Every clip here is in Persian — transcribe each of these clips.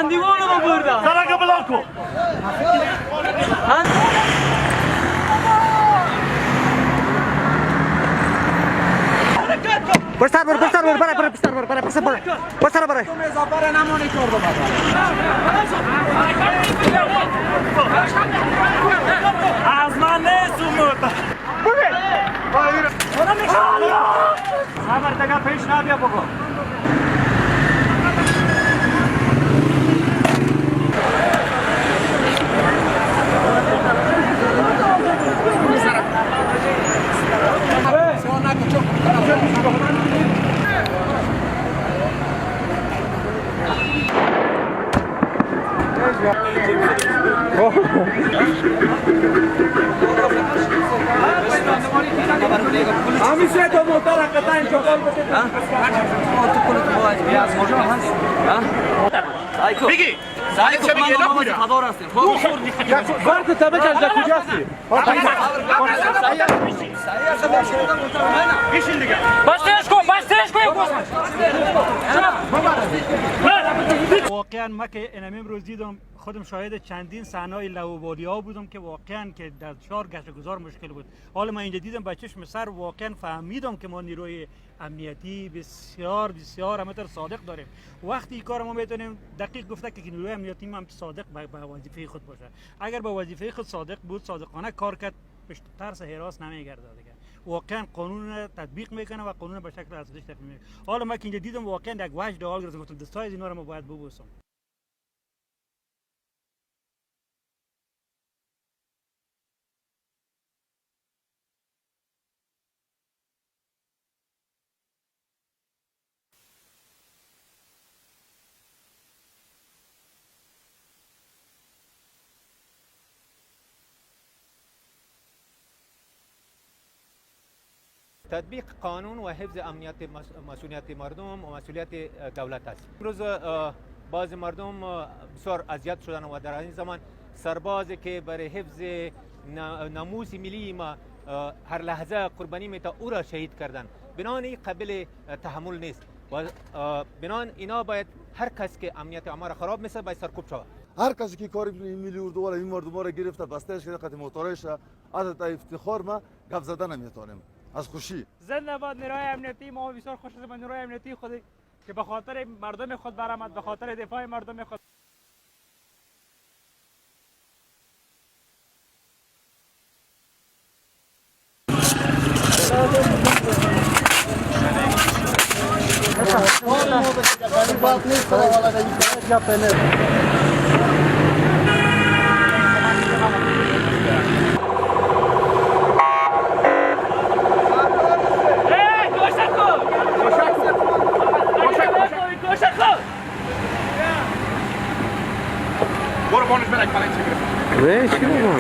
بندیوانو رو بردن. سرک بلند کن. پشتر برای پشتر برای تو مزابره نمانی کرده از من نیست اون موتا صبر دیگه پیش نبیا بگو همیشه تو موتر قطعا انشاءالله بده تو کلت باید بیاز موجا هست سایکو بگی سایکو بگی نموید خبر هستیم کارت تا بکش در کجاستی بشین دیگه بسترش کن واقعا ما که این امروز دیدم خودم شاهد چندین صحنه‌های لاابالی‌ها بودم که واقعا که در شهر گشت و گذار مشکل بود. حالا من اینجا دیدم با چشم سر واقعا فهمیدم که ما نیروی امنیتی بسیار بسیار همتر صادق داریم. وقتی این کار ما میتونیم دقیق گفته که نیروی امنیتی هم صادق به وظیفه خود باشه. اگر به وظیفه خود صادق بود، صادقانه کار کرد، پشت ترس هراس نمیگرده دیگه. واقعا قانون تطبیق میکنه و قانون به شکل اساسی تطبیق میکنه. حالا ما که اینجا دیدم واقعا یک وجد حال گرفتم، گفتم دستای اینا رو ما باید ببوسم. تطبیق قانون و حفظ امنیت مسئولیت مردم و مسئولیت دولت است. امروز بعض مردم بسیار اذیت شدن و در این زمان سربازی که برای حفظ ناموس ملی ما هر لحظه قربانی میتا او را شهید کردن. بنان قابل تحمل نیست و بنان اینا باید هر کس که امنیت ما را خراب میسه باید سرکوب شود. هر کسی که کاری ملی اردو این مردم را گرفته بستهش کرده قطع موتورش از افتخار ما گپ زدن نمیتونیم از خوشی. زنده باد نیروی امنیتی. ما بسیار خوش هستیم نیروی امنیتی خودی که به خاطر مردم خود برآمد، به خاطر دفاع مردم خود. برو بانش برک پلنگ چه ویش که بگم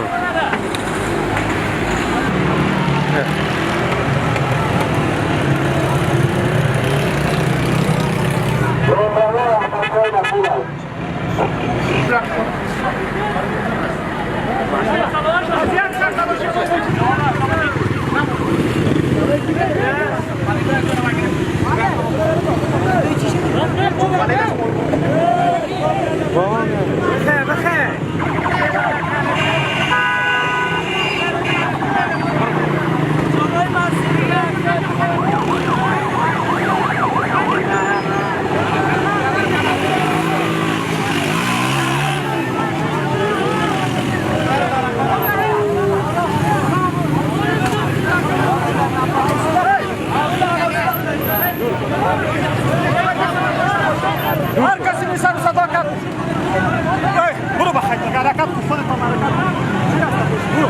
هر کسی میسر صداقت برو بخیر دیگه حرکت کن خودت هم حرکت برو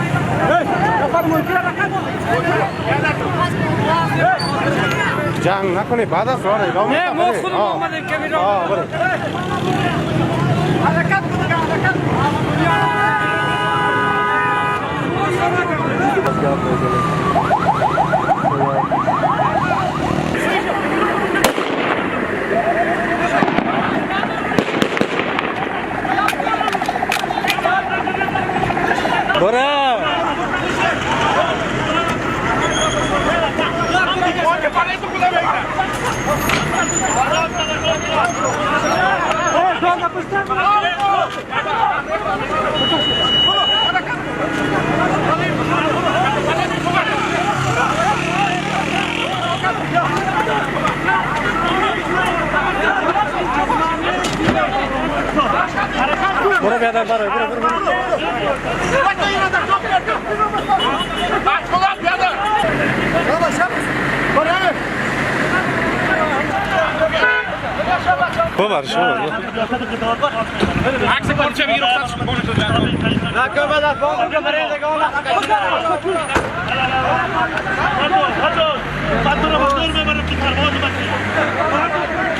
بفرمایید حرکت جنگ نکنی بعد از راه ادامه نه ما خودمون اومدیم که میرم حرکت کن دیگه حرکت برو برو بیادر برو ببر شو عکس پارچه بگیر رخصت شو بونش حتی رو بدور ببرم که پرواز بچه